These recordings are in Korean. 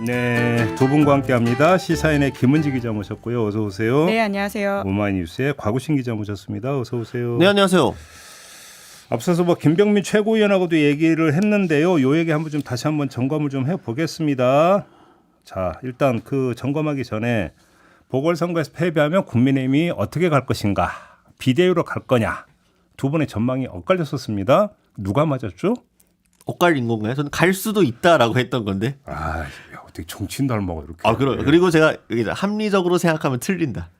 네, 두 분과 함께합니다. 시사인의 김은지 기자 모셨고요. 어서 오세요. 네, 안녕하세요. 오마이뉴스의 곽우신 기자 모셨습니다. 어서 오세요. 네, 안녕하세요. 앞서서 김병민 최고위원하고도 얘기를 했는데요. 요 얘기 한번 좀 다시 한번 점검을 좀 해보겠습니다. 자, 일단 그 점검하기 전에 보궐선거에서 패배하면 국민의힘이 어떻게 갈 것인가, 비대위로 갈 거냐, 두 분의 전망이 엇갈렸었습니다. 누가 맞았죠? 엇갈린 건가요? 저는 갈 수도 있다라고 했던 건데. 아, 어떻게 정치인 닮아가 이렇게. 그리고 제가 여기 합리적으로 생각하면 틀린다.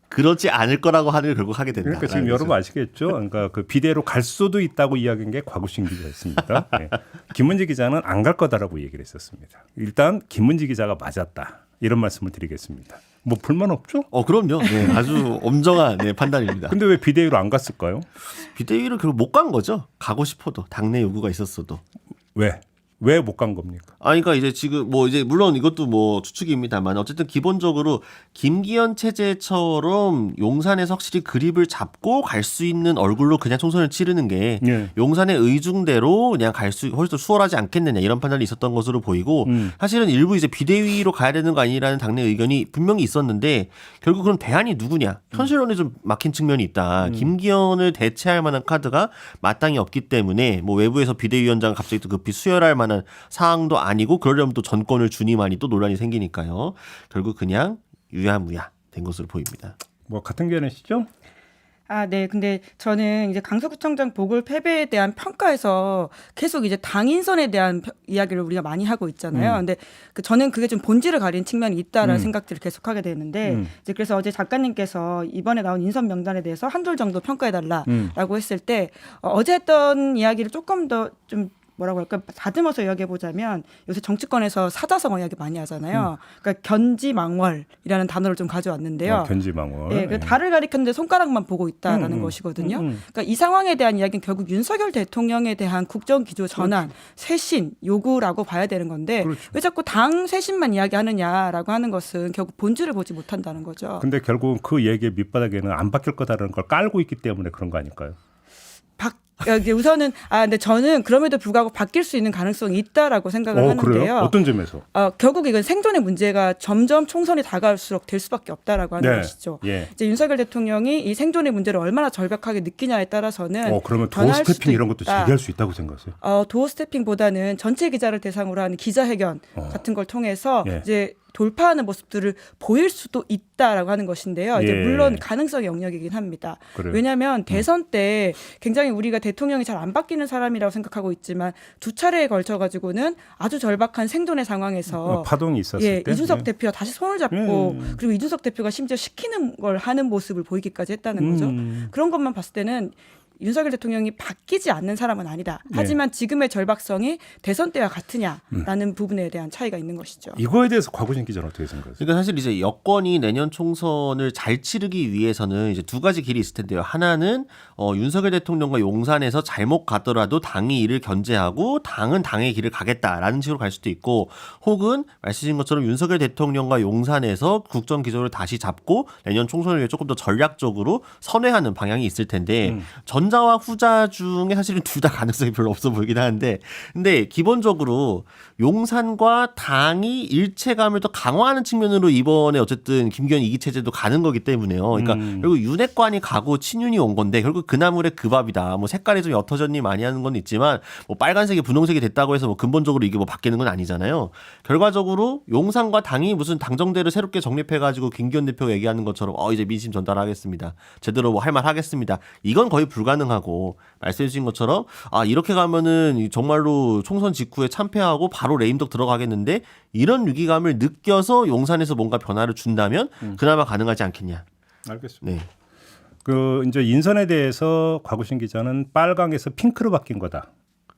그렇지 않을 거라고 하늘 결국 하게 된다. 그러니까 지금 여러분 아시겠죠? 그러니까 그 비대로 갈 수도 있다고 이야기한 게 곽우신 기자였습니다. 네. 김은지 기자는 안 갈 거다라고 얘기를 했었습니다. 일단 김은지 기자가 맞았다. 이런 말씀을 드리겠습니다. 뭐 불만 없죠? 그럼요. 네, 아주 엄정한 판단입니다. 근데 왜 비대위로 안 갔을까요? 비대위를 결국 못 간 거죠. 가고 싶어도 당내 요구가 있었어도. 왜 못 간 겁니까? 그러니까 이제 지금 이제 물론 이것도 추측입니다만 어쨌든 기본적으로 김기현 체제처럼 용산에서 확실히 그립을 잡고 갈 수 있는 얼굴로 그냥 총선을 치르는 게 용산의 의중대로 그냥 훨씬 더 수월하지 않겠느냐 이런 판단이 있었던 것으로 보이고 사실은 일부 이제 비대위로 가야 되는 거 아니라는 당내 의견이 분명히 있었는데 결국 그럼 대안이 누구냐? 현실론에 좀 막힌 측면이 있다. 김기현을 대체할 만한 카드가 마땅히 없기 때문에 외부에서 비대위원장을 갑자기 또 급히 수혈할 만한 사항도 아니고 그러려면 또 전권을 주니만이 또 논란이 생기니까요. 결국 그냥 유야무야 된 것으로 보입니다. 같은 견해시죠? 네. 근데 저는 이제 강서구청장 보궐 패배에 대한 평가에서 계속 이제 당인선에 대한 이야기를 우리가 많이 하고 있잖아요. 근데 저는 그게 좀 본질을 가린 측면이 있다라는 생각들을 계속하게 되는데 이제 그래서 어제 작가님께서 이번에 나온 인선 명단에 대해서 한 줄 정도 평가해달라라고 했을 때 어제 했던 이야기를 조금 더 좀 뭐라고 할까 다듬어서 이야기해 보자면 요새 정치권에서 사자성어 이야기 많이 하잖아요. 그러니까 견지망월이라는 단어를 좀 가져왔는데요. 견지망월. 네, 그 달을 가리켰는데 손가락만 보고 있다라는 것이거든요. 그러니까 이 상황에 대한 이야기는 결국 윤석열 대통령에 대한 국정 기조 전환, 쇄신 요구라고 봐야 되는 건데 왜 자꾸 당 쇄신만 이야기하느냐라고 하는 것은 결국 본질을 보지 못한다는 거죠. 근데 결국은 그 얘기의 밑바닥에는 안 바뀔 거다라는 걸 깔고 있기 때문에 그런 거 아닐까요? 우선은 근데 저는 그럼에도 불구하고 바뀔 수 있는 가능성이 있다라고 생각을 하는데요. 그래요? 어떤 점에서? 결국 이건 생존의 문제가 점점 총선이 다가올수록 될 수밖에 없다라고 하는 것이죠. 이제 윤석열 대통령이 이 생존의 문제를 얼마나 절박하게 느끼냐에 따라서는 그러면 도어 스태핑 이런 것도 제기할 수 있다고 생각하세요? 도어 스태핑보다는 전체 기자를 대상으로 하는 기자회견 같은 걸 통해서 이제 돌파하는 모습들을 보일 수도 있다라고 하는 것인데요. 이제 물론 가능성의 영역이긴 합니다. 왜냐하면 대선 때 굉장히 우리가 대통령이 잘 안 바뀌는 사람이라고 생각하고 있지만 두 차례에 걸쳐 가지고는 아주 절박한 생존의 상황에서 파동이 있었을 때 이준석 대표와 다시 손을 잡고 그리고 이준석 대표가 심지어 시키는 걸 하는 모습을 보이기까지 했다는 거죠. 그런 것만 봤을 때는 윤석열 대통령이 바뀌지 않는 사람은 아니다. 하지만 지금의 절박성이 대선 때와 같으냐라는 부분에 대한 차이가 있는 것이죠. 이거에 대해서 곽우신 기자는 어떻게 생각하세요? 그러니까 사실 이제 여권이 내년 총선을 잘 치르기 위해서는 이제 두 가지 길이 있을 텐데요. 하나는 윤석열 대통령과 용산에서 잘못 가더라도 당이 이를 견제하고 당은 당의 길을 가겠다라는 식으로 갈 수도 있고, 혹은 말씀하신 것처럼 윤석열 대통령과 용산에서 국정 기조를 다시 잡고 내년 총선을 위해 조금 더 전략적으로 선회하는 방향이 있을 텐데 전자와 후자 중에 사실은 둘 다 가능성이 별로 없어 보이긴 하는데, 근데 기본적으로 용산과 당이 일체감을 더 강화하는 측면으로 이번에 어쨌든 김기현 2기 체제도 가는 거기 때문에요. 그러니까 결국 윤핵관이 가고 친윤이 온 건데 결국 그 나물의 그 밥이다. 색깔이 좀 옅어졌니 많이 하는 건 있지만 빨간색이 분홍색이 됐다고 해서 근본적으로 이게 바뀌는 건 아니잖아요. 결과적으로 용산과 당이 무슨 당정대를 새롭게 정립해가지고 김기현 대표가 얘기하는 것처럼 이제 민심 전달하겠습니다. 제대로 할 말 하겠습니다. 이건 거의 불가능하고, 말씀해 주신 것처럼 이렇게 가면은 정말로 총선 직후에 참패하고 바로 레임덕 들어가겠는데, 이런 위기감을 느껴서 용산에서 뭔가 변화를 준다면 그나마 가능하지 않겠냐. 알겠습니다. 이제 인선에 대해서 곽우신 기자는 빨강에서 핑크로 바뀐 거다,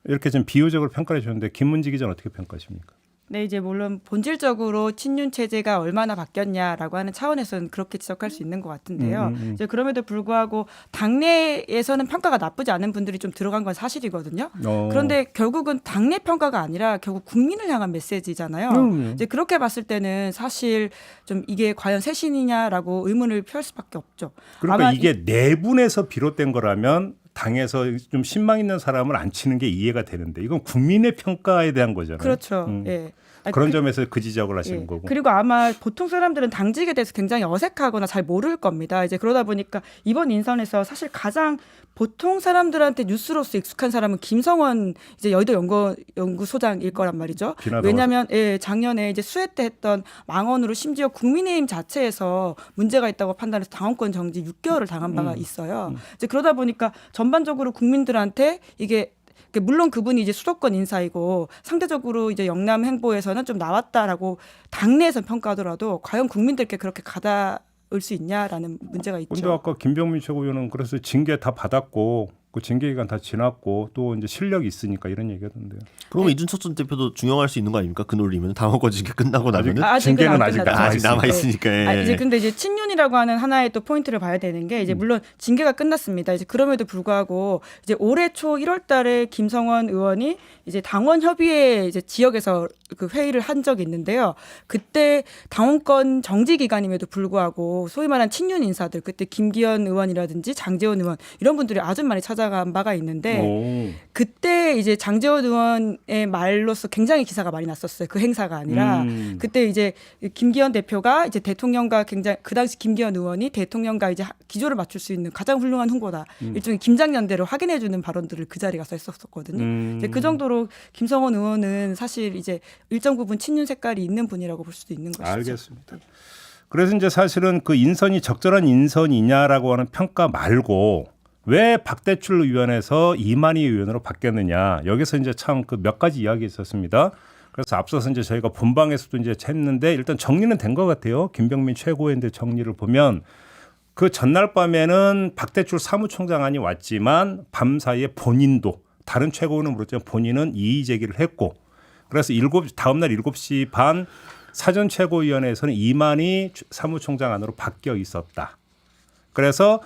이렇게 좀 비유적으로 평가해 주셨는데 김문지 기자는 어떻게 평가하십니까? 네, 이제 물론 본질적으로 친윤 체제가 얼마나 바뀌었냐라고 하는 차원에서는 그렇게 지적할 수 있는 것 같은데요. 이제 그럼에도 불구하고 당내에서는 평가가 나쁘지 않은 분들이 좀 들어간 건 사실이거든요. 그런데 결국은 당내 평가가 아니라 결국 국민을 향한 메시지잖아요. 이제 그렇게 봤을 때는 사실 좀 이게 과연 쇄신이냐라고 의문을 표할 수밖에 없죠. 그러니까 이게 내분에서 비롯된 거라면 당에서 좀 신망 있는 사람을 안 치는 게 이해가 되는데, 이건 국민의 평가에 대한 거잖아요. 그렇죠. 예. 그런 점에서 그 지적을 하시는 예. 거고. 그리고 아마 보통 사람들은 당직에 대해서 굉장히 어색하거나 잘 모를 겁니다. 이제 그러다 보니까 이번 인선에서 사실 가장 보통 사람들한테 뉴스로서 익숙한 사람은 김성원 이제 여의도 연구소장일 거란 말이죠. 왜냐하면 작년에 이제 수해 때 했던 망언으로 심지어 국민의힘 자체에서 문제가 있다고 판단해서 당원권 정지 6개월을 당한 바가 있어요. 이제 그러다 보니까 전반적으로 국민들한테 이게 물론 그분이 이제 수도권 인사이고 상대적으로 이제 영남 행보에서는 좀 나왔다라고 당내에서 평가하더라도 과연 국민들께 그렇게 가닿을 수 있냐라는 문제가 있죠. 근데 아까 김병민 최고위원은 그래서 징계 다 받았고 그 징계 기간 다 지났고 또 이제 실력이 있으니까 이런 얘기하던데요. 그러면 이준석 전 대표도 중용할 수 있는 거 아닙니까? 그 논리면 당원권 징계 끝나고 나면은 징계는 아직 남아 있으니까. 이제 근데 이제 친윤이라고 하는 하나의 또 포인트를 봐야 되는 게 이제 물론 징계가 끝났습니다. 이제 그럼에도 불구하고 이제 올해 초 1월달에 김성원 의원이 이제 당원 협의회 이제 지역에서 그 회의를 한 적이 있는데요. 그때 당원권 정지 기간임에도 불구하고 소위 말하는 친윤 인사들 그때 김기현 의원이라든지 장제원 의원 이런 분들이 아주 많이 찾아간 바가 있는데 그때 이제 장제원 의원의 말로서 굉장히 기사가 많이 났었어요. 그 행사가 아니라 그때 이제 김기현 대표가 이제 대통령과 굉장히 그 당시 김기현 의원이 대통령과 이제 기조를 맞출 수 있는 가장 훌륭한 후보다. 일종의 김장연대로 확인해주는 발언들을 그 자리 가서 했었거든요. 이제 그 정도로 김성원 의원은 사실 이제 일정 부분 친윤 색깔이 있는 분이라고 볼 수도 있는 것이죠. 알겠습니다. 그래서 이제 사실은 그 인선이 적절한 인선이냐라고 하는 평가 말고 왜 박대출 의원에서 이만희 의원으로 바뀌었느냐 여기서 이제 참 그 몇 가지 이야기 있었습니다. 그래서 앞서서 이제 저희가 본방에서도 이제 했는데 일단 정리는 된 것 같아요. 김병민 최고위원들 정리를 보면 그 전날 밤에는 박대출 사무총장안이 왔지만 밤 사이에 본인도 다른 최고위원은 물었지만 본인은 이의 제기를 했고 그래서 다음날 7시 반 사전 최고위원회에서는 이만희 사무총장 안으로 바뀌어 있었다. 그래서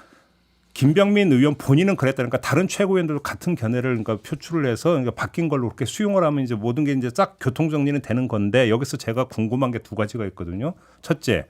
김병민 의원 본인은 그랬다니까 다른 최고위원들도 같은 견해를 그러니까 표출을 해서 그러니까 바뀐 걸로 그렇게 수용을 하면 이제 모든 게 이제 싹 교통 정리는 되는 건데 여기서 제가 궁금한 게 두 가지가 있거든요. 첫째,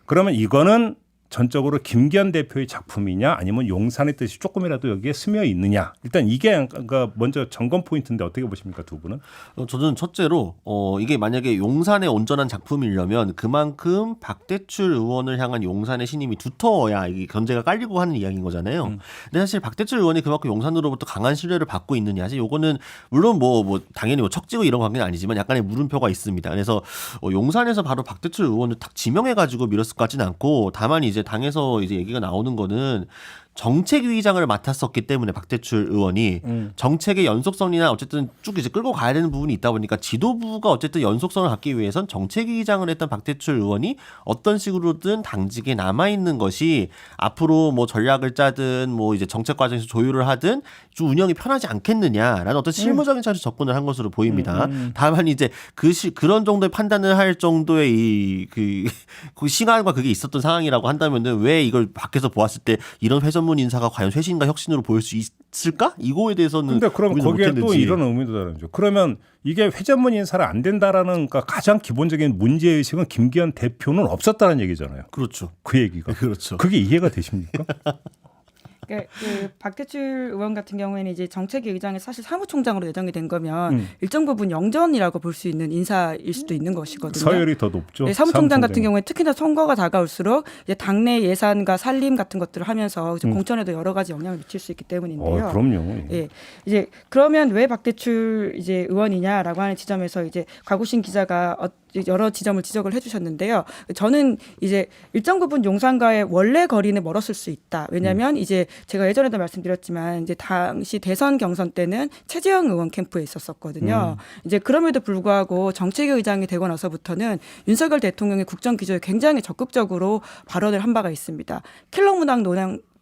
그러면 이거는 전적으로 김기현 대표의 작품이냐 아니면 용산의 뜻이 조금이라도 여기에 스며 있느냐. 일단 이게 그러니까 먼저 점검 포인트인데 어떻게 보십니까 두 분은? 저는 첫째로 이게 만약에 용산의 온전한 작품이려면 그만큼 박대출 의원을 향한 용산의 신임이 두터워야 이게 견제가 깔리고 하는 이야기인 거잖아요. 근데 사실 박대출 의원이 그만큼 용산으로부터 강한 신뢰를 받고 있느냐. 사실 요거는 물론 뭐 당연히 뭐 척지고 이런 관계는 아니지만 약간의 물음표가 있습니다. 그래서 용산에서 바로 박대출 의원을 딱 지명해가지고 밀었을 것 같지는 않고 다만 이제 당에서 이제 얘기가 나오는 거는 정책위의장을 맡았었기 때문에 박대출 의원이 정책의 연속성이나 어쨌든 쭉 이제 끌고 가야 되는 부분이 있다 보니까 지도부가 어쨌든 연속성을 갖기 위해선 정책위의장을 했던 박대출 의원이 어떤 식으로든 당직에 남아 있는 것이 앞으로 뭐 전략을 짜든 뭐 이제 정책 과정에서 조율을 하든 좀 운영이 편하지 않겠느냐라는 어떤 실무적인 차원에서 접근을 한 것으로 보입니다. 다만 이제 그런 정도의 판단을 할 정도의 그 시간과 그게 있었던 상황이라고 한다면은 왜 이걸 밖에서 보았을 때 이런 회전문 인사가 과연 쇄신과 혁신으로 보일 수 있을까? 이거에 대해서는 근데 그럼 거기에 못했는지. 또 이런 의미도 다른죠. 그러면 이게 회전문 인사를 안 된다라는 그러니까 가장 기본적인 문제 의식은 김기현 대표는 없었다는 얘기잖아요. 그렇죠. 그 얘기가. 그렇죠. 그게 이해가 되십니까? 그 박대출 의원 같은 경우에는 이제 정책위의장이 사실 사무총장으로 예정이 된 거면 일정 부분 영전이라고 볼 수 있는 인사일 수도 있는 것이거든요. 서열이 더 높죠. 네, 사무총장 같은 경우에 특히나 선거가 다가올수록 이제 당내 예산과 살림 같은 것들을 하면서 이제 공천에도 여러 가지 영향을 미칠 수 있기 때문인데요. 그럼요. 예, 이제 그러면 왜 박대출 이제 의원이냐라고 하는 지점에서 이제 곽우신 기자가 여러 지점을 지적을 해주셨는데요. 저는 이제 일정 부분 용산과의 원래 거리는 멀었을 수 있다. 왜냐하면 이제 제가 예전에도 말씀드렸지만 이제 당시 대선 경선 때는 최재형 의원 캠프에 있었었거든요. 이제 그럼에도 불구하고 정책위의장이 되고 나서부터는 윤석열 대통령의 국정 기조에 굉장히 적극적으로 발언을 한 바가 있습니다. 킬러 문항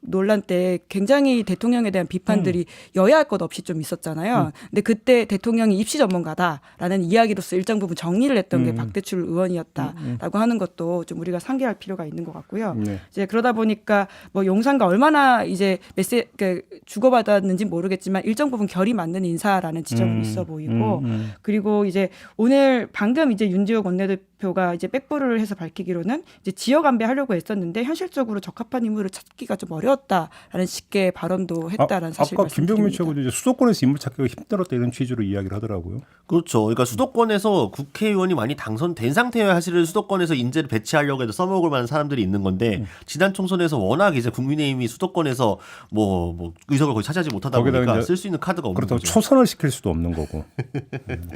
논란 때 굉장히 대통령에 대한 비판들이 여야할 것 없이 좀 있었잖아요. 근데 그때 대통령이 입시 전문가다라는 이야기로서 일정 부분 정리를 했던 게 박대출 의원이었다라고 하는 것도 좀 우리가 상기할 필요가 있는 것 같고요. 이제 그러다 보니까 뭐 용산과 얼마나 이제 주고받았는지 모르겠지만 일정 부분 결이 맞는 인사라는 지점은 있어 보이고 그리고 이제 오늘 방금 이제 윤지호 원내대표 대표가 이제 백부를 해서 밝히기로는 이제 지역 안배하려고 했었는데 현실적으로 적합한 인물을 찾기가 좀 어려웠다라는 식의 발언도 했다라는 사실 아까 김병민 말씀드립니다. 최고도 이제 수도권에서 인물 찾기가 힘들었다 이런 취지로 이야기를 하더라고요. 그렇죠. 그러니까 수도권에서 국회의원이 많이 당선된 상태여야 사실은 수도권에서 인재를 배치하려고 해도 써먹을 만한 사람들이 있는 건데 지난 총선에서 워낙 이제 국민의힘이 수도권에서 뭐 의석을 거의 차지하지 못하다 거기다 보니까 이제 쓸 수 있는 카드가 없는 그렇다고 거죠. 초선을 시킬 수도 없는 거고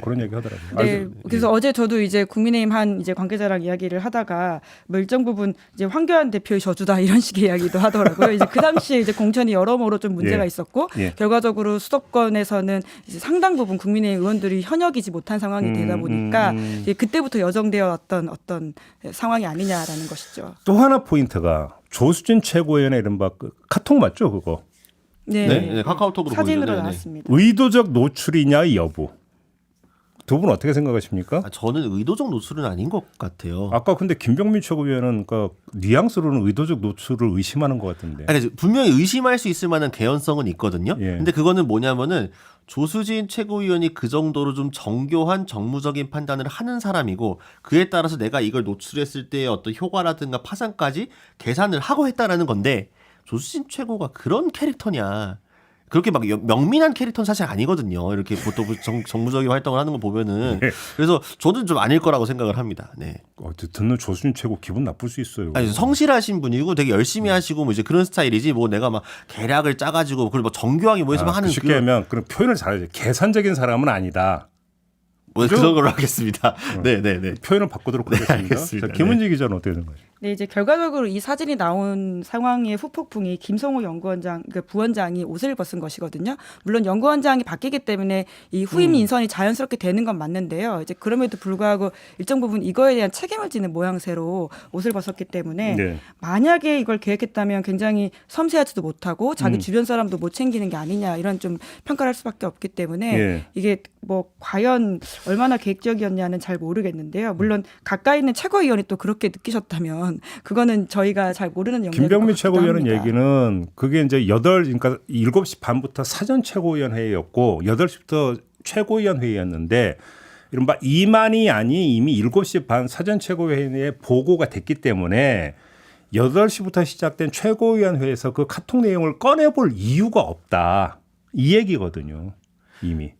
그런 얘기 하더라고요. 네, 그래서 어제 저도 이제 국민의힘 한 이제 관계자랑 이야기를 하다가 뭐 일정 부분 이제 황교안 대표의 저주다 이런 식의 이야기도 하더라고요. 이제 그 당시에 이제 공천이 여러모로 좀 문제가 예. 있었고 예. 결과적으로 수도권에서는 이제 상당 부분 국민의힘 의원들이 현역이지 못한 상황이 되다 보니까 이제 그때부터 여정되어 왔던 어떤 상황이 아니냐라는 것이죠. 또 하나 포인트가 조수진 최고위원의 이른바 그 카톡 맞죠 그거? 네, 네, 카카오톡으로 사진으로 보이죠. 네, 네. 나왔습니다. 의도적 노출이냐 여부. 두 분 어떻게 생각하십니까? 저는 의도적 노출은 아닌 것 같아요. 아까 근데 김병민 최고위원은 그 뉘앙스로는 의도적 노출을 의심하는 것 같은데. 아니, 분명히 의심할 수 있을 만한 개연성은 있거든요. 예. 근데 그거는 뭐냐면은 조수진 최고위원이 그 정도로 좀 정교한 정무적인 판단을 하는 사람이고 그에 따라서 내가 이걸 노출했을 때의 어떤 효과라든가 파장까지 계산을 하고 했다라는 건데 조수진 최고가 그런 캐릭터냐. 그렇게 막 명민한 캐릭터는 사실 아니거든요. 이렇게 보통 정무적인 활동을 하는 거 보면은. 네. 그래서 저는 좀 아닐 거라고 생각을 합니다. 네. 듣는 조수진 최고 기분 나쁠 수 있어요. 아니, 성실하신 분이고 되게 열심히 하시고 뭐 이제 그런 스타일이지 뭐 내가 막 계략을 짜가지고 그리고 뭐 정교하게 뭐 해서 하는 쉽게 하면 그런 표현을 잘하죠. 계산적인 사람은 아니다. 뭐 그죠? 그런 걸로 하겠습니다. 네네네. 표현을 바꾸도록 하겠습니다. 알겠습니다. 자, 김은지 기자는 어떻게 생각하세요? 네, 이제 결과적으로 이 사진이 나온 상황의 후폭풍이 김성호 연구원장, 그러니까 부원장이 옷을 벗은 것이거든요. 물론 연구원장이 바뀌기 때문에 이 후임 인선이 자연스럽게 되는 건 맞는데요. 이제 그럼에도 불구하고 일정 부분 이거에 대한 책임을 지는 모양새로 옷을 벗었기 때문에 네. 만약에 이걸 계획했다면 굉장히 섬세하지도 못하고 자기 주변 사람도 못 챙기는 게 아니냐 이런 좀 평가를 할 수밖에 없기 때문에 예. 이게 뭐 과연 얼마나 계획적이었냐는 잘 모르겠는데요. 물론 가까이 있는 최고위원이 또 그렇게 느끼셨다면 그거는 저희가 잘 모르는 영역일 것 김병민 같기도 최고위원은 합니다. 얘기는 그게 이제 그러니까 7시 반부터 사전 최고위원 회의였고 8시부터 최고위원 회의였는데 이른바 이만희 안이 이미 7시 반 사전 최고위원회에 보고가 됐기 때문에 8시부터 시작된 최고위원회에서 그 카톡 내용을 꺼내볼 이유가 없다. 이 얘기거든요. 이미.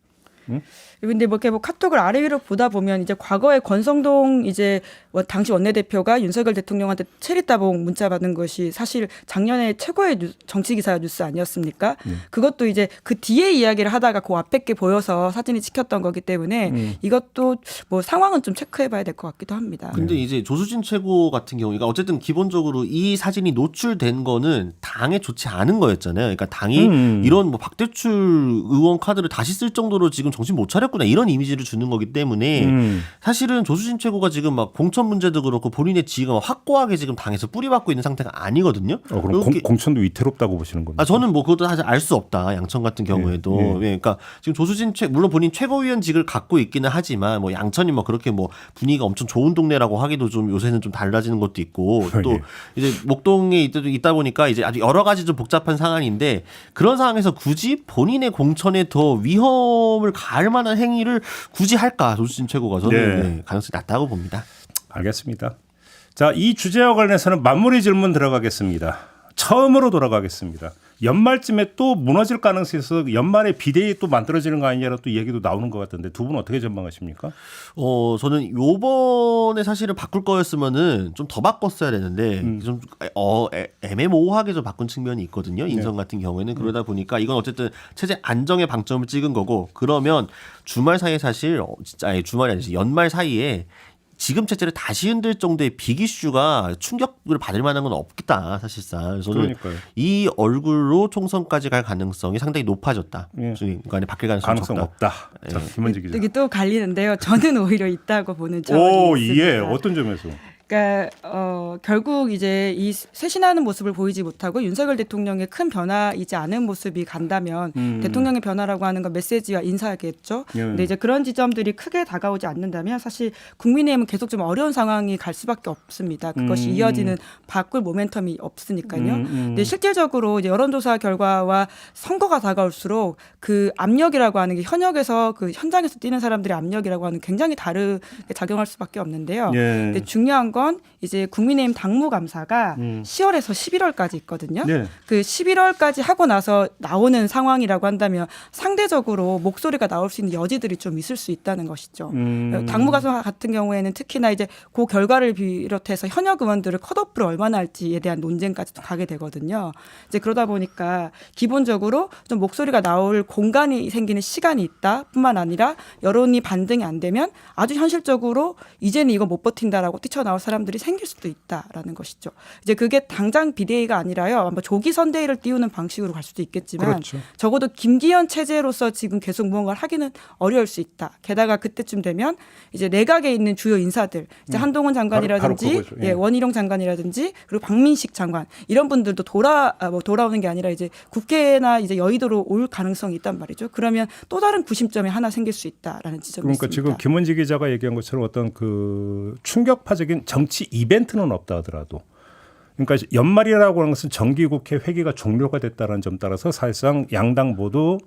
근데 뭐 이렇게 뭐 카톡을 아래 위로 보다 보면 이제 과거에 권성동 이제 당시 원내대표가 윤석열 대통령한테 체리따봉 문자 받은 것이 사실 작년에 최고의 정치 기사 뉴스 아니었습니까? 그것도 이제 그 뒤에 이야기를 하다가 그 앞에 게 보여서 사진이 찍혔던 거기 때문에 이것도 뭐 상황은 좀 체크해봐야 될 것 같기도 합니다. 근데 이제 조수진 최고 같은 경우, 그러니까 어쨌든 기본적으로 이 사진이 노출된 거는 당에 좋지 않은 거였잖아요. 그러니까 당이 이런 뭐 박대출 의원 카드를 다시 쓸 정도로 지금 정신 못 차렸구나 이런 이미지를 주는 거기 때문에 사실은 조수진 최고가 지금 막 공천 문제도 그렇고 본인의 지위가 확고하게 지금 당에서 뿌리박고 있는 상태가 아니거든요. 그럼 공천도 위태롭다고 보시는 겁니까? 저는 뭐 그것도 사실 알 수 없다. 양천 같은 경우에도. 예. 예, 그러니까 지금 조수진 물론 본인 최고위원직을 갖고 있기는 하지만 뭐 양천이 뭐 그렇게 뭐 분위기가 엄청 좋은 동네라고 하기도 좀 요새는 좀 달라지는 것도 있고 또 예. 이제 목동에 있다 보니까 이제 아주 여러 가지 좀 복잡한 상황인데 그런 상황에서 굳이 본인의 공천에 더 위험을 가할 만한 행위를 굳이 할까? 조수진 최고가 저는 네. 네, 가능성이 낮다고 봅니다. 알겠습니다. 자, 이 주제와 관련해서는 마무리 질문 들어가겠습니다. 처음으로 돌아가겠습니다. 연말쯤에 또 무너질 가능성이 있어서 연말에 비대위 또 만들어지는 거 아니냐라고 또 얘기도 나오는 것 같은데 두 분 어떻게 전망하십니까? 저는 요번에 사실은 바꿀 거였으면은 좀 더 바꿨어야 되는데 좀 애매모호하게 좀 바꾼 측면이 있거든요. 인선 같은 경우에는 그러다 보니까 이건 어쨌든 체제 안정에 방점을 찍은 거고 그러면 주말 사이에 사실 진짜 아니 주말이 아니지 연말 사이에 지금 체제를 다시 흔들 정도의 빅 이슈가 충격을 받을 만한 건 없겠다 사실상. 저는 그러니까요. 이 얼굴로 총선까지 갈 가능성이 상당히 높아졌다. 예. 그러니까 바뀔 가능성이 가능성 적다. 없다. 자, 김은지 기자. 이게 또 갈리는데요. 저는 오히려 있다고 보는 오, 점이 있습니다. 예. 어떤 점에서? 그러니까 결국 이제 이 쇄신하는 모습을 보이지 못하고 윤석열 대통령의 큰 변화이지 않은 모습이 간다면 대통령의 변화라고 하는 건 메시지와 인사겠죠. 근데 이제 그런 지점들이 크게 다가오지 않는다면 사실 국민의힘은 계속 좀 어려운 상황이 갈 수밖에 없습니다. 그것이 이어지는 바꿀 모멘텀이 없으니까요. 근데 실질적으로 이제 여론조사 결과와 선거가 다가올수록 그 압력이라고 하는 게 현역에서 그 현장에서 뛰는 사람들의 압력이라고 하는 굉장히 다르게 작용할 수밖에 없는데요. 예. 근데 중요한 건 이제 국민의힘 당무감사가 10월에서 11월까지 있거든요. 네. 그 11월까지 하고 나서 나오는 상황이라고 한다면 상대적으로 목소리가 나올 수 있는 여지들이 좀 있을 수 있다는 것이죠. 당무감사 같은 경우에는 특히나 이제 그 결과를 비롯해서 현역 의원들을 컷오프를 얼마나 할지에 대한 논쟁까지도 가게 되거든요. 이제 그러다 보니까 기본적으로 좀 목소리가 나올 공간이 생기는 시간이 있다뿐만 아니라 여론이 반등이 안 되면 아주 현실적으로 이제는 이거 못 버틴다라고 뛰쳐나올 사람들이 생길 수도 있다라는 것이죠. 이제 그게 당장 비대위가 아니라요. 아마 조기 선대위를 띄우는 방식으로 갈 수도 있겠지만 그렇죠. 적어도 김기현 체제로서 지금 계속 무언가를 하기는 어려울 수 있다. 게다가 그때쯤 되면 이제 내각에 있는 주요 인사들, 이제 한동훈 장관이라든지 바로 그거죠. 예. 원희룡 장관이라든지 그리고 박민식 장관 이런 분들도 돌아오는 게 아니라 이제 국회나 이제 여의도로 올 가능성이 있단 말이죠. 그러면 또 다른 구심점이 하나 생길 수 있다라는 지점이 그러니까 있습니다. 지금 김은지 기자가 얘기한 것처럼 어떤 그 충격파적인 정치 이벤트는 없다 하더라도 그러니까 연말이라고 하는 것은 정기국회 회기가 종료가 됐다는 점 따라서 사실상 양당 모두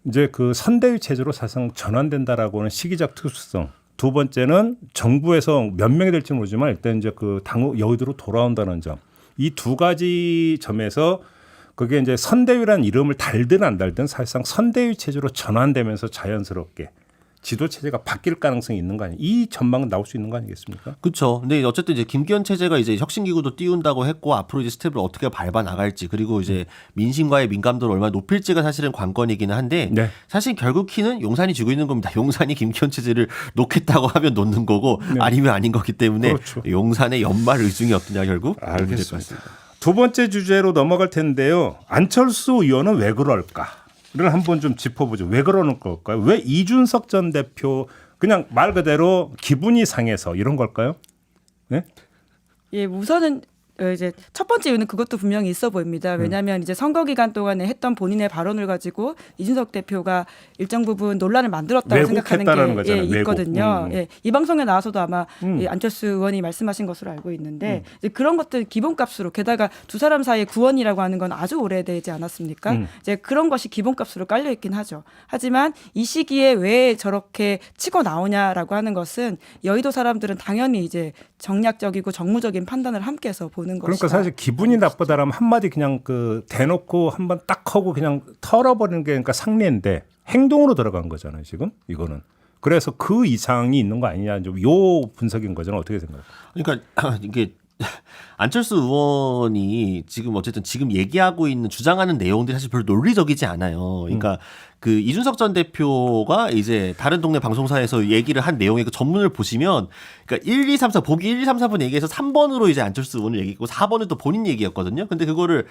이제 그 선대위 체제로 사실상 전환된다라고 하는 시기적 특수성. 두 번째는 정부에서 몇 명이 될지 모르지만 일단 이제 그 당후 여의도로 돌아온다는 점. 이 두 가지 점에서 그게 이제 선대위라는 이름을 달든 안 달든 사실상 선대위 체제로 전환되면서 자연스럽게 지도 체제가 바뀔 가능성이 있는 거 아니에요? 이 전망은 나올 수 있는 거 아니겠습니까? 그렇죠. 근데 어쨌든 이제 김기현 체제가 이제 혁신기구도 띄운다고 했고 앞으로 이제 스텝을 어떻게 밟아 나갈지 그리고 이제 민심과의 민감도를 얼마나 높일지가 사실은 관건이기는 한데 네. 사실 결국 키는 용산이 쥐고 있는 겁니다. 용산이 김기현 체제를 놓겠다고 하면 놓는 거고 아니면 아닌 거기 때문에 그렇죠. 용산의 연말 의중이 어떠냐 결국 알겠습니다. 문제일 것 같습니다. 두 번째 주제로 넘어갈 텐데요. 안철수 의원은 왜 그럴까?를 한번 좀 짚어보죠. 왜 그러는 걸까요? 왜 이준석 전 대표 그냥 말 그대로 기분이 상해서 이런 걸까요? 네? 예, 우선은 이제 첫 번째 이유는 그것도 분명히 있어 보입니다. 왜냐하면 이제 선거 기간 동안에 했던 본인의 발언을 가지고 이준석 대표가 일정 부분 논란을 만들었다고 생각하는 게 거잖아요. 있거든요. 예, 이 방송에 나와서도 아마 이 안철수 의원이 말씀하신 것으로 알고 있는데 이제 그런 것들 기본값으로 게다가 두 사람 사이의 구원이라고 하는 건 아주 오래되지 않았습니까? 이제 그런 것이 기본값으로 깔려 있긴 하죠. 하지만 이 시기에 왜 저렇게 치고 나오냐라고 하는 것은 여의도 사람들은 당연히 이제 정략적이고 정무적인 판단을 함께해서 보는 것이다. 그러니까 사실 기분이 나쁘다라면 한마디 그냥 그 대놓고 한번 딱 하고 그냥 털어버리는 게 그러니까 상례인데 행동으로 들어간 거잖아요. 지금 이거는. 그래서 그 이상이 있는 거 아니냐. 좀 요 분석인 거잖아요. 어떻게 생각해요? 그러니까 이게 안철수 의원이 지금 어쨌든 지금 얘기하고 있는 주장하는 내용들이 사실 별로 논리적이지 않아요. 그러니까 그 이준석 전 대표가 이제 다른 동네 방송사에서 얘기를 한 내용의 그 전문을 보시면 그러니까 1, 2, 3, 4 보기 1, 2, 3, 4번 얘기해서 3번으로 이제 안철수 의원을 얘기했고 4번은 또 본인 얘기였거든요. 근데 그거를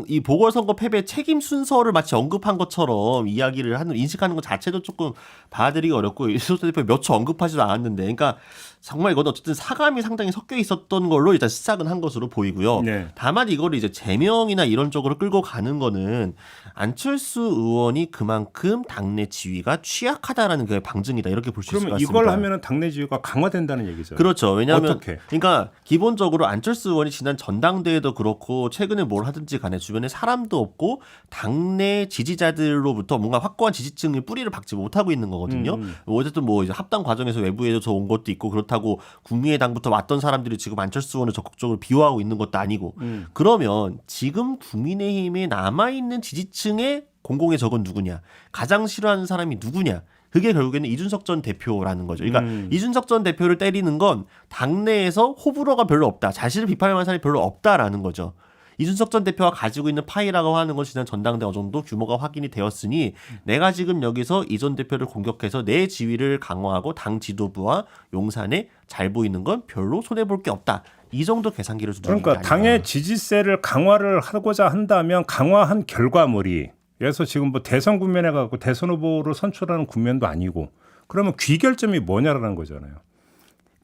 이 보궐선거 패배 책임 순서를 마치 언급한 것처럼 이야기를 하는 인식하는 것 자체도 조금 받아들이기 어렵고 이준석 전 대표 몇 초 언급하지도 않았는데 그러니까 정말 이건 어쨌든 사감이 상당히 섞여 있었던 걸로 일단 시작은 한 것으로 보이고요. 네. 다만 이거를 이제 제명이나 이런 쪽으로 끌고 가는 거는 안철수 의원이 그만큼 당내 지위가 취약하다라는 그 방증이다 이렇게 볼 수 있을 것 그러면 같습니다. 이걸 하면은 당내 지위가 강화된다는 얘기죠. 그렇죠. 왜냐하면 어떻게? 그러니까 기본적으로 안철수 의원이 지난 전당대회도 그렇고 최근에 뭘 하든지 간에 주변에 사람도 없고 당내 지지자들로부터 뭔가 확고한 지지층의 뿌리를 박지 못하고 있는 거거든요. 어쨌든 뭐 이제 합당 과정에서 외부에서 온 것도 있고 그렇다고 국민의당부터 왔던 사람들이 지금 안철수 의원을 적극적으로 비호하고 있는 것도 아니고 그러면 지금 국민의힘에 남아있는 지지층의 공공의 적은 누구냐? 가장 싫어하는 사람이 누구냐? 그게 결국에는 이준석 전 대표라는 거죠. 그러니까 이준석 전 대표를 때리는 건 당내에서 호불호가 별로 없다. 자신을 비판할 만한 사람이 별로 없다라는 거죠. 이준석 전 대표가 가지고 있는 파이라고 하는 건 지난 전당대 어느 정도 규모가 확인이 되었으니 내가 지금 여기서 이 전 대표를 공격해서 내 지위를 강화하고 당 지도부와 용산에 잘 보이는 건 별로 손해볼 게 없다. 이 정도 계산기를 두는 그러니까 당의 지지세를 강화를 하고자 한다면 강화한 결과물이 그래서 지금 뭐 대선 국면에 가고 대선 후보로 선출하는 국면도 아니고 그러면 귀결점이 뭐냐라는 거잖아요.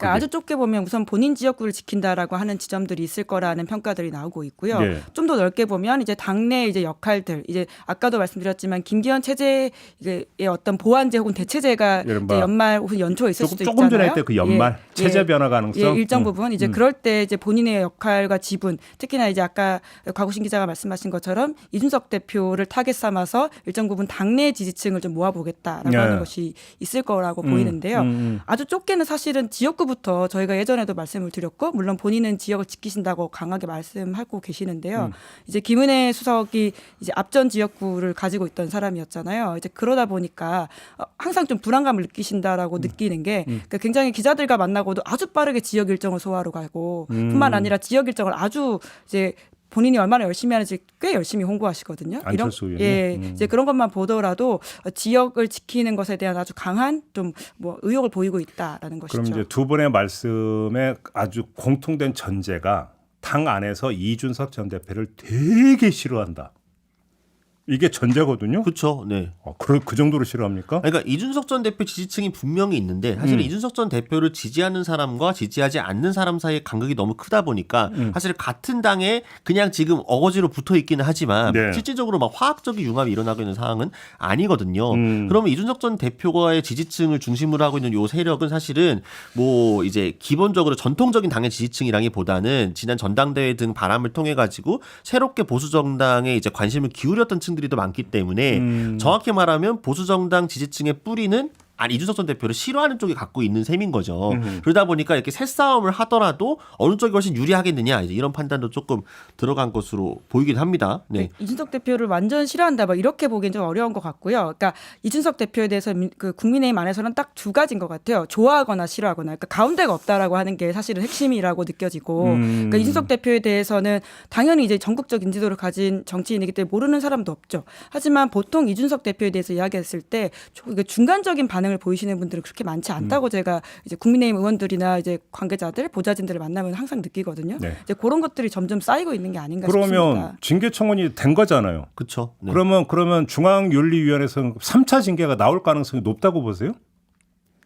그러니까 아주 좁게 보면 우선 본인 지역구를 지킨다라고 하는 지점들이 있을 거라는 평가들이 나오고 있고요. 네. 좀 더 넓게 보면 이제 당내 이제 역할들, 이제 아까도 말씀드렸지만 김기현 체제의 어떤 보완제 혹은 대체제가 이제 연말 혹은 연초에 있을 수도 조금 전에 있잖아요. 했던 그 연말 체제 변화 가능성. 일정 부분 이제 그럴 때 이제 본인의 역할과 지분, 특히나 이제 아까 곽우신 기자가 말씀하신 것처럼 이준석 대표를 타겟 삼아서 일정 부분 당내 지지층을 좀 모아보겠다라고 하는 것이 있을 거라고 보이는데요. 아주 좁게는 사실은 지역구부터 저희가 예전에도 말씀을 드렸고, 물론 본인은 지역을 지키신다고 강하게 말씀하고 계시는데요. 이제 김은혜 수석이 이제 앞전 지역구를 가지고 있던 사람이었잖아요. 이제 그러다 보니까 항상 좀 불안감을 느끼신다라고 느끼는 게 그러니까 굉장히 기자들과 만나고도 아주 빠르게 지역 일정을 소화하러 가고 뿐만 아니라 지역 일정을 아주 이제 본인이 얼마나 열심히 하는지 꽤 열심히 홍보하시거든요. 안철수 의원이. 이제 그런 것만 보더라도 지역을 지키는 것에 대한 아주 강한 좀 뭐 의욕을 보이고 있다라는 것이죠. 그럼 이제 두 분의 말씀에 아주 공통된 전제가 당 안에서 이준석 전 대표를 되게 싫어한다. 이게 전제거든요. 그렇죠. 네. 그 정도로 싫어합니까? 그러니까 이준석 전 대표 지지층이 분명히 있는데 사실 이준석 전 대표를 지지하는 사람과 지지하지 않는 사람 사이의 간극이 너무 크다 보니까 사실 같은 당에 그냥 지금 어거지로 붙어 있기는 하지만 네. 실질적으로 막 화학적인 융합이 일어나고 있는 상황은 아니거든요. 그러면 이준석 전 대표와의 지지층을 중심으로 하고 있는 요 세력은 사실은 뭐 이제 기본적으로 전통적인 당의 지지층이라기보다는 지난 전당대회 등 바람을 통해 가지고 새롭게 보수 정당에 이제 관심을 기울였던 층들이 더 많기 때문에 정확히 말하면 보수 정당 지지층의 뿌리는 이준석 전 대표를 싫어하는 쪽이 갖고 있는 셈인 거죠. 그러다 보니까 이렇게 새싸움을 하더라도 어느 쪽이 훨씬 유리하겠느냐 이제 이런 판단도 조금 들어간 것으로 보이긴 합니다. 네. 이준석 대표를 완전 싫어한다 막 이렇게 보기엔 좀 어려운 것 같고요. 그러니까 이준석 대표에 대해서 그 국민의힘 안에서는 딱 두 가지인 것 같아요. 좋아하거나 싫어하거나. 그러니까 가운데가 없다라고 하는 게 사실은 핵심이라고 느껴지고. 그러니까 이준석 대표에 대해서는 당연히 이제 전국적 인지도를 가진 정치인이기 때문에 모르는 사람도 없죠. 하지만 보통 이준석 대표에 대해서 이야기했을 때 중간적인 반응을 보이시는 분들은 그렇게 많지 않다고 제가 이제 국민의힘 의원들이나 이제 관계자들, 보좌진들을 만나면 항상 느끼거든요. 네. 이제 그런 것들이 점점 쌓이고 있는 게 아닌가 그러면 싶습니다. 징계 청원이 된 거잖아요. 그렇죠. 네. 그러면 중앙윤리위원회에서 3차 징계가 나올 가능성이 높다고 보세요?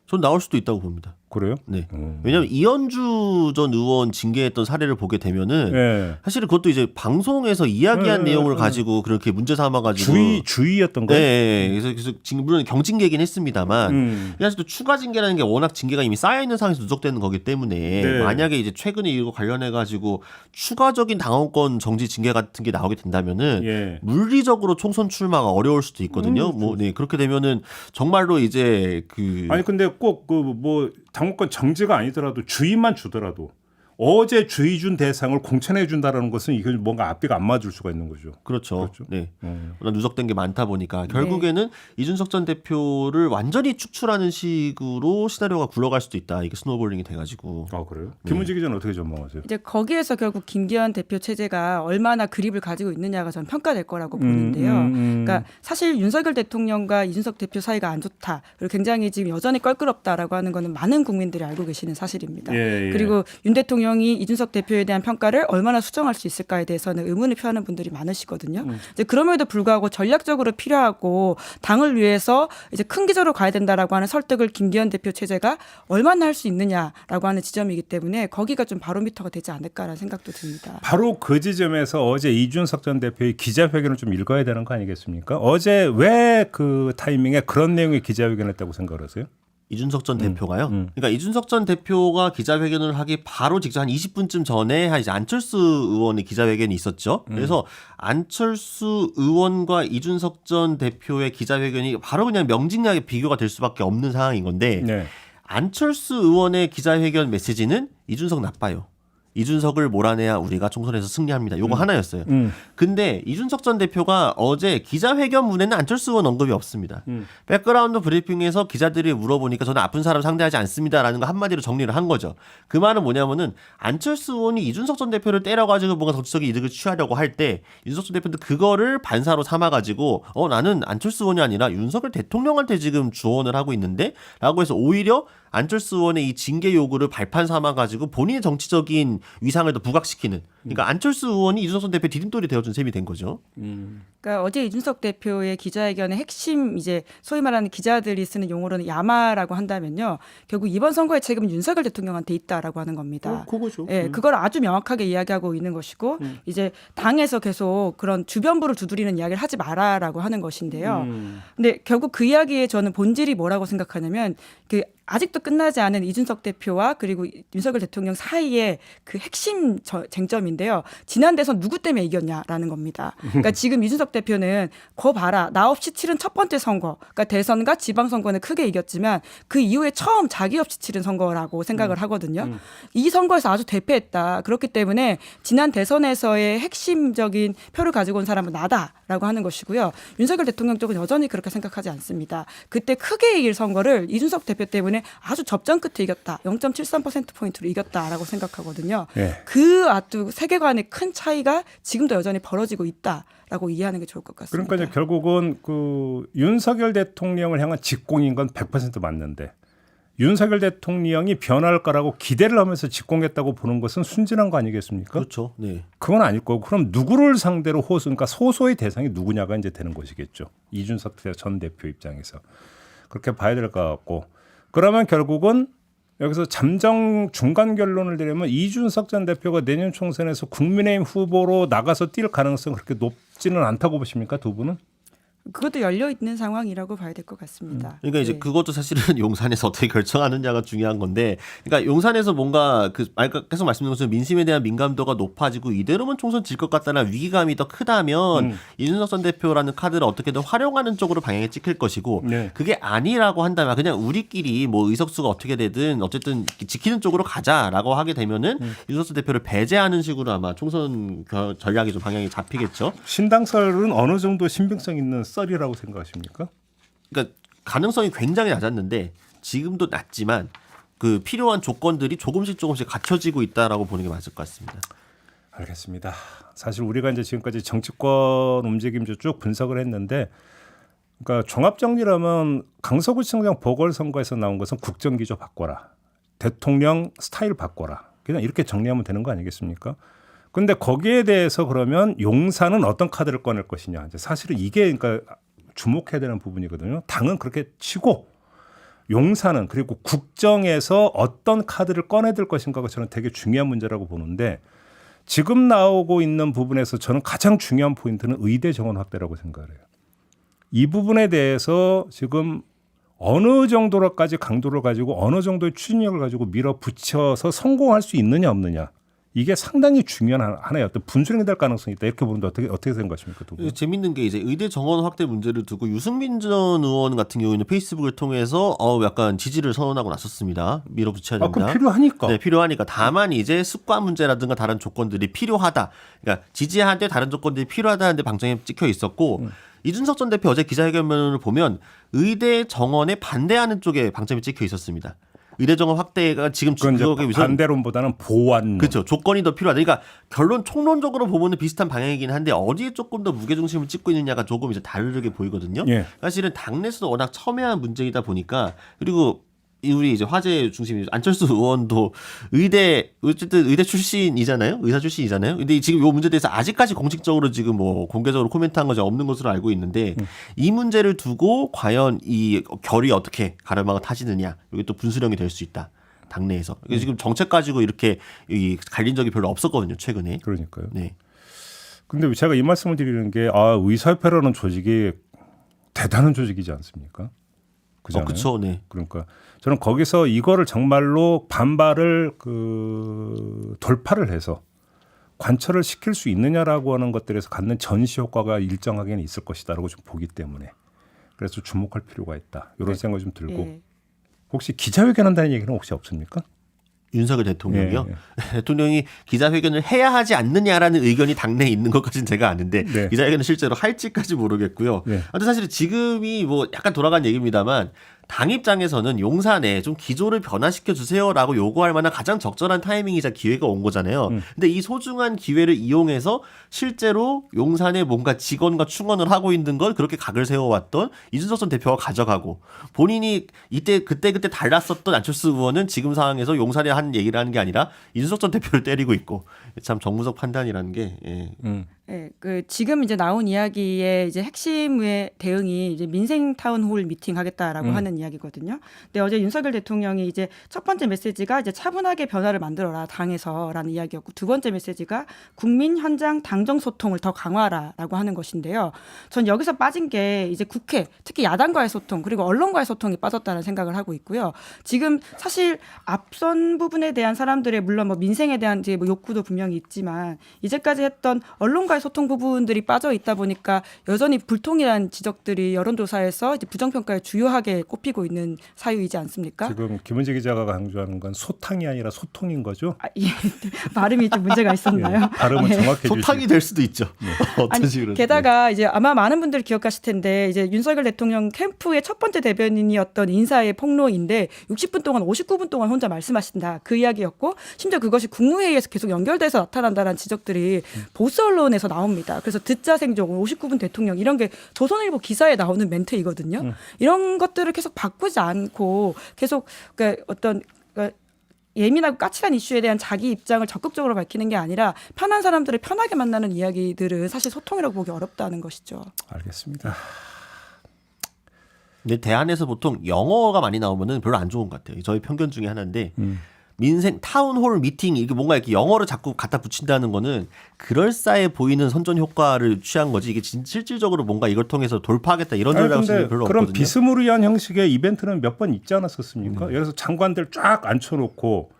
전 나올 수도 있다고 봅니다. 그래요? 네. 왜냐하면 이현주 전 의원 징계했던 사례를 보게 되면은 네. 사실은 그것도 이제 방송에서 이야기한 내용을 가지고 그렇게 문제 삼아가지고 주의였던 거예요. 네. 그래서 지금 물론 경징계긴 했습니다만 사실 또 추가 징계라는 게 워낙 징계가 이미 쌓여 있는 상황에서 누적되는 거기 때문에 네. 만약에 이제 최근에 이거 관련해 가지고 추가적인 당원권 정지 징계 같은 게 나오게 된다면은 예. 물리적으로 총선 출마가 어려울 수도 있거든요. 뭐 네. 그렇게 되면은 정말로 이제 아니 근데 꼭 그 뭐 당원권 정지가 아니더라도 주의만 주더라도 어제 주의 준 대상을 공천해 준다라는 것은 이건 뭔가 앞뒤가 안 맞을 수가 있는 거죠. 그렇죠. 네. 워낙 누적된 게 많다 보니까 결국에는 이준석 전 대표를 완전히 축출하는 식으로 시나리오가 굴러갈 수도 있다. 이게 스노우볼링이 돼가지고. 아 그래요? 김은지 기자는 어떻게 전망하세요? 이제 거기에서 결국 김기현 대표 체제가 얼마나 그립을 가지고 있느냐가 저는 평가될 거라고 보는데요. 그러니까 사실 윤석열 대통령과 이준석 대표 사이가 안 좋다. 그리고 굉장히 지금 여전히 껄끄럽다라고 하는 거는 많은 국민들이 알고 계시는 사실입니다. 예. 그리고 윤 대통령이 이준석 대표에 대한 평가를 얼마나 수정할 수 있을까에 대해서는 의문을 표하는 분들이 많으시거든요. 이제 그럼에도 불구하고 전략적으로 필요하고 당을 위해서 이제 큰 기조로 가야 된다라고 하는 설득을 김기현 대표 체제가 얼마나 할 수 있느냐라고 하는 지점이기 때문에 거기가 좀 바로미터가 되지 않을까라는 생각도 듭니다. 바로 그 지점에서 어제 이준석 전 대표의 기자회견을 좀 읽어야 되는 거 아니겠습니까? 어제 왜 그 타이밍에 그런 내용의 기자회견을 했다고 생각하세요? 이준석 전 대표가요. 그러니까 이준석 전 대표가 기자회견을 하기 바로 직전 한 20분쯤 전에 이제 안철수 의원의 기자회견이 있었죠. 그래서 안철수 의원과 이준석 전 대표의 기자회견이 바로 그냥 명직하게 비교가 될 수밖에 없는 상황인 건데 네. 안철수 의원의 기자회견 메시지는 이준석 나빠요. 이준석을 몰아내야 우리가 총선에서 승리합니다. 요거 하나였어요. 근데 이준석 전 대표가 어제 기자회견문에는 안철수 의원 언급이 없습니다. 백그라운드 브리핑에서 기자들이 물어보니까 저는 아픈 사람 상대하지 않습니다라는 거 한마디로 정리를 한 거죠. 그 말은 뭐냐면은 안철수 의원이 이준석 전 대표를 때려가지고 뭔가 정치적인 이득을 취하려고 할 때 이준석 전 대표도 그거를 반사로 삼아가지고 나는 안철수 의원이 아니라 윤석열 대통령한테 지금 조언을 하고 있는데 라고 해서 오히려 안철수 의원의 이 징계 요구를 발판 삼아가지고 본인의 정치적인 위상을 더 부각시키는 그러니까 안철수 의원이 이준석 대표 디딤돌이 되어준 셈이 된 거죠. 그러니까 어제 이준석 대표의 기자회견의 핵심 이제 소위 말하는 기자들이 쓰는 용어로는 야마라고 한다면요. 결국 이번 선거의 책임은 윤석열 대통령한테 있다라고 하는 겁니다. 그거죠. 예, 그걸 아주 명확하게 이야기하고 있는 것이고 이제 당에서 계속 그런 주변부를 두드리는 이야기를 하지 마라라고 하는 것인데요. 근데 결국 그 이야기의 저는 본질이 뭐라고 생각하냐면 그 아직도 끝나지 않은 이준석 대표와 그리고 윤석열 대통령 사이의 그 핵심 쟁점인데요. 지난 대선 누구 때문에 이겼냐라는 겁니다. 그러니까 지금 이준석 대표는 거 봐라. 나 없이 치른 첫 번째 선거. 그러니까 대선과 지방선거는 크게 이겼지만 그 이후에 처음 자기 없이 치른 선거라고 생각을 하거든요. 이 선거에서 아주 대패했다. 그렇기 때문에 지난 대선에서의 핵심적인 표를 가지고 온 사람은 나다라고 하는 것이고요. 윤석열 대통령 쪽은 여전히 그렇게 생각하지 않습니다. 그때 크게 이길 선거를 이준석 대표 때문에 아주 접전 끝에 이겼다. 0.73%포인트로 이겼다라고 생각하거든요. 예. 그 아주 세계관의 큰 차이가 지금도 여전히 벌어지고 있다라고 이해하는 게 좋을 것 같습니다. 그러니까 이제 결국은 그 윤석열 대통령을 향한 직공인 건 100% 맞는데 윤석열 대통령이 변할 거라고 기대를 하면서 직공했다고 보는 것은 순진한 거 아니겠습니까? 그렇죠. 네. 그건 아닐 거고 그럼 누구를 상대로 호소, 그러니까 소소의 대상이 누구냐가 이제 되는 것이겠죠. 이준석 전 대표 입장에서 그렇게 봐야 될 것 같고 그러면 결국은 여기서 잠정 중간 결론을 내리면 이준석 전 대표가 내년 총선에서 국민의힘 후보로 나가서 뛸 가능성이 그렇게 높지는 않다고 보십니까, 두 분은? 그것도 열려 있는 상황이라고 봐야 될 것 같습니다. 그러니까 이제 네. 그것도 사실은 용산에서 어떻게 결정하느냐가 중요한 건데, 그러니까 용산에서 뭔가 그 계속 말씀드린 것처럼 민심에 대한 민감도가 높아지고 이대로면 총선 질 것 같다는 위기감이 더 크다면 이준석 전 대표라는 카드를 어떻게든 활용하는 쪽으로 방향이 찍힐 것이고, 네. 그게 아니라고 한다면 그냥 우리끼리 뭐 의석수가 어떻게 되든 어쨌든 지키는 쪽으로 가자라고 하게 되면은 이준석 전 대표를 배제하는 식으로 아마 총선 전략이 좀 방향이 잡히겠죠. 신당설은 어느 정도 신빙성 있는 썰이라고 생각하십니까? 그러니까 가능성이 굉장히 낮았는데 지금도 낮지만 그 필요한 조건들이 조금씩 갖춰지고 있다라고 보는 게 맞을 것 같습니다. 알겠습니다. 사실 우리가 이제 지금까지 정치권 움직임 쭉 분석을 했는데, 그러니까 종합 정리라면 강서구청장 보궐선거에서 나온 것은 국정기조 바꿔라, 대통령 스타일 바꿔라, 그냥 이렇게 정리하면 되는 거 아니겠습니까? 근데 거기에 대해서 그러면 용산은 어떤 카드를 꺼낼 것이냐. 이제 사실은 이게 그러니까 주목해야 되는 부분이거든요. 당은 그렇게 치고 용산은 그리고 국정에서 어떤 카드를 꺼내들 것인가가 저는 되게 중요한 문제라고 보는데 지금 나오고 있는 부분에서 저는 가장 중요한 포인트는 의대 정원 확대라고 생각을 해요. 이 부분에 대해서 지금 어느 정도로까지 강도를 가지고 어느 정도의 추진력을 가지고 밀어붙여서 성공할 수 있느냐 없느냐. 이게 상당히 중요한 하나의 어떤 분수령이 될 가능성이 있다. 이렇게 보는데 어떻게 생각하십니까? 두 분? 재밌는 게 이제 의대 정원 확대 문제를 두고 유승민 전 의원 같은 경우에는 페이스북을 통해서 약간 지지를 선언하고 나섰습니다. 밀어붙여야 된다. 그럼 필요하니까. 네, 필요하니까. 다만 이제 습관 문제라든가 다른 조건들이 필요하다. 그러니까 지지하되 다른 조건들이 필요하다는데 방점이 찍혀 있었고 이준석 전 대표 어제 기자회견을 보면 의대 정원에 반대하는 쪽에 방점이 찍혀 있었습니다. 의대 정원 확대가 지금 그건 반대론보다는 보완. 그렇죠. 조건이 더 필요하다. 그러니까 결론 총론적으로 보면은 비슷한 방향이긴 한데 어디에 조금 더 무게 중심을 찍고 있느냐가 조금 이제 다르게 보이거든요. 예. 사실은 당내에서도 워낙 첨예한 문제이다 보니까 그리고 우리 이제 화제 중심이 안철수 의원도 어쨌든 의대 출신이잖아요. 의사 출신이잖아요. 근데 지금 이 문제에 대해서 아직까지 공식적으로 지금 뭐 공개적으로 코멘트한 것이 없는 것으로 알고 있는데 이 문제를 두고 과연 이 결이 어떻게 가르마가 타지느냐. 이게 또 분수령이 될 수 있다. 당내에서. 지금 정책 가지고 이렇게 갈린 적이 별로 없었거든요. 최근에. 그러니까요. 네. 근데 제가 이 말씀을 드리는 게 의사협회라는 조직이 대단한 조직이지 않습니까? 그잖아요. 그렇죠. 네. 그러니까 저는 거기서 이거를 정말로 반발을 돌파를 해서 관철을 시킬 수 있느냐라고 하는 것들에서 갖는 전시 효과가 일정하게는 있을 것이다라고 좀 보기 때문에 그래서 주목할 필요가 있다. 이런 생각이 좀 들고 네. 혹시 기자회견 한다는 얘기는 혹시 없습니까? 윤석열 대통령이요. 예. 대통령이 기자회견을 해야 하지 않느냐라는 의견이 당내에 있는 것까지는 제가 아는데 네. 기자회견을 실제로 할지까지 모르겠고요. 네. 근데 사실 지금이 뭐 약간 돌아간 얘기입니다만 당 입장에서는 용산에 좀 기조를 변화시켜 주세요라고 요구할 만한 가장 적절한 타이밍이자 기회가 온 거잖아요. 근데 이 소중한 기회를 이용해서 실제로 용산에 뭔가 직원과 충원을 하고 있는 걸 그렇게 각을 세워왔던 이준석 전 대표가 가져가고 본인이 그때 달랐었던 안철수 의원은 지금 상황에서 용산에 한 얘기를 하는 게 아니라 이준석 전 대표를 때리고 있고 참 정무적 판단이라는 게 네, 지금 이제 나온 이야기의 이제 핵심의 대응이 이제 민생 타운홀 미팅 하겠다라고 하는 이야기거든요. 근데 어제 윤석열 대통령이 이제 첫 번째 메시지가 이제 차분하게 변화를 만들어라 당에서라는 이야기였고, 두 번째 메시지가 국민 현장 당정 소통을 더 강화하라라고 하는 것인데요. 전 여기서 빠진 게 이제 국회, 특히 야당과의 소통 그리고 언론과의 소통이 빠졌다는 생각을 하고 있고요. 지금 사실 앞선 부분에 대한 사람들의 물론 뭐 민생에 대한 이제 뭐 욕구도 분명히 있지만 이제까지 했던 언론과의 소통 부분들이 빠져 있다 보니까 여전히 불통이라는 지적들이 여론조사에서 이제 부정평가에 주요하게 꼽히고 있는 사유이지 않습니까? 지금 김은지 기자가 강조하는 건 소탕이 아니라 소통인 거죠? 예, 발음이 좀 문제가 있었나요? 예, 발음은 예. 정확해 주시고. 소탕이 될 수도 있죠. 어떤 아니, 식으로. 게다가 이제 아마 많은 분들이 기억하실 텐데 이제 윤석열 대통령 캠프의 첫 번째 대변인이었던 인사의 폭로인데 60분 동안 59분 동안 혼자 말씀하신다 그 이야기였고, 심지어 그것이 국무회의에서 계속 연결돼서 나타난다는 지적들이 보수 언론에서 나옵니다. 그래서 듣자 생존 59분 대통령 이런 게 조선일보 기사에 나오는 멘트이거든요. 이런 것들을 계속 바꾸지 않고 계속 그러니까 어떤 예민하고 까칠한 이슈에 대한 자기 입장을 적극적으로 밝히는 게 아니라 편한 사람들을 편하게 만나는 이야기들은 사실 소통이라고 보기 어렵다는 것이죠. 알겠습니다. 근데 대안에서 보통 영어가 많이 나오면은 별로 안 좋은 것 같아요. 저희 편견 중에 하나인데 민생 타운홀 미팅 이게 뭔가 이렇게 영어를 자꾸 갖다 붙인다는 거는 그럴싸해 보이는 선전 효과를 취한 거지 이게 실질적으로 뭔가 이걸 통해서 돌파하겠다 이런 아니, 전략을 근데 별로 그런 없거든요. 비스무리한 형식의 이벤트는 몇 번 있지 않았었습니까? 예를 들어서 장관들 쫙 앉혀놓고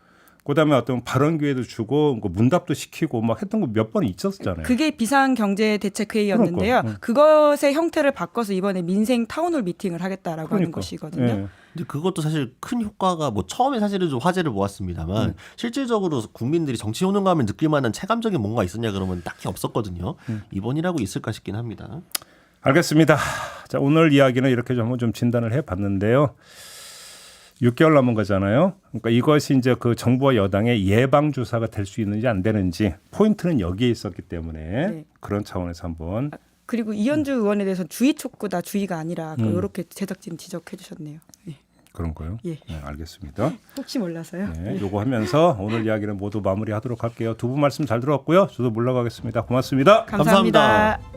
그다음에 어떤 발언 기회도 주고 문답도 시키고 막 했던 거 몇 번 있었잖아요. 그게 비상경제대책회의였는데요. 그러니까, 그것의 형태를 바꿔서 이번에 민생 타운홀 미팅을 하겠다라고 하는 그러니까. 것이거든요. 예. 근데 그것도 사실 큰 효과가 뭐 처음에 사실은 좀 화제를 모았습니다만 실질적으로 국민들이 정치 효능감을 느낄 만한 체감적인 뭔가 있었냐 그러면 딱히 없었거든요. 이번이라고 있을까 싶긴 합니다. 알겠습니다. 자, 오늘 이야기는 이렇게 좀 한번 좀 진단을 해봤는데요. 6개월 남은 거잖아요. 그러니까 이것이 이제 그 정부와 여당의 예방 주사가 될 수 있는지 안 되는지 포인트는 여기에 있었기 때문에 네. 그런 차원에서 한번 그리고 이현주 의원에 대해서 주의 촉구다 주의가 아니라 이렇게 제작진 지적해 주셨네요. 예. 그런 거요. 예. 네, 알겠습니다. 혹시 몰라서요. 네, 요거 하면서 오늘 이야기는 모두 마무리하도록 할게요. 두 분 말씀 잘 들었고요. 저도 물러가겠습니다. 고맙습니다. 감사합니다. 감사합니다.